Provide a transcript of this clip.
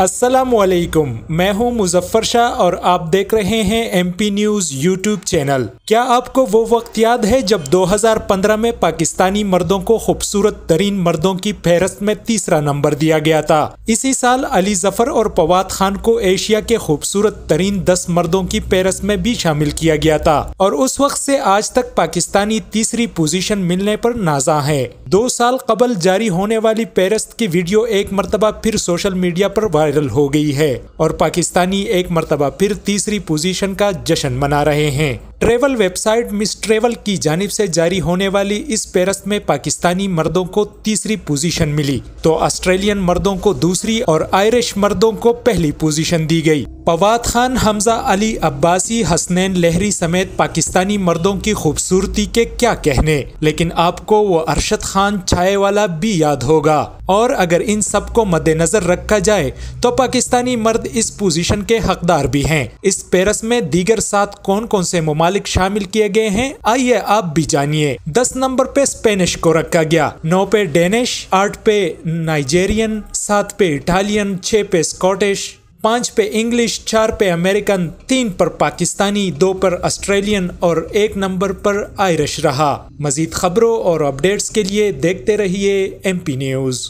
अस्सलामुअलैकुम, मैं हूं मुजफ्फर शाह और आप देख रहे हैं एमपी न्यूज़ यूट्यूब चैनल। क्या आपको वो वक्त याद है जब 2015 में पाकिस्तानी मर्दों को खूबसूरत तरीन मर्दों की फहरिस्त में तीसरा नंबर दिया गया था। इसी साल अली जफर और फवाद खान को एशिया के खूबसूरत तरीन 10 मर्दों की फहरिस्त में भी शामिल किया गया था और उस वक्त से आज तक पाकिस्तानी तीसरी पोजीशन मिलने पर नाज़ा है। 2 साल कबल जारी होने वाली फहरिस्त की वीडियो एक मरतबा फिर सोशल मीडिया पर वायरल हो गई है और पाकिस्तानी एक मरतबा फिर तीसरी पोजीशन का जश्न मना रहे हैं। ट्रेवल वेबसाइट मिस ट्रेवल की जानिब से जारी होने वाली इस फहरिस्त में पाकिस्तानी मर्दों को तीसरी पोजीशन मिली तो ऑस्ट्रेलियन मर्दों को दूसरी और आयरिश मर्दों को पहली पोजीशन दी गई। फवाद खान, हमजा अली अब्बासी, हसनैन लहरी समेत पाकिस्तानी मर्दों की खूबसूरती के क्या कहने, लेकिन आपको वो अरशद खान छाए वाला भी याद होगा। और अगर इन सब को मद्देनजर रखा जाए तो पाकिस्तानी मर्द इस पोजीशन के हकदार भी हैं। इस फहरिस्त में दीगर 7 कौन कौन से ममालिक शामिल किए गए हैं, आइए आप भी जानिए। 10 नंबर पे स्पेनिश को रखा गया, 9 पे डेनिश, 8 पे नाइजेरियन, 7 पे इटालियन, 6 पे स्कॉटिश, 5 पे इंग्लिश, 4 पे अमेरिकन, 3 पर पाकिस्तानी, 2 पर ऑस्ट्रेलियन और 1 नंबर पर आयरिश रहा। मजीद खबरों और अपडेट्स के लिए देखते रहिए एमपी न्यूज़।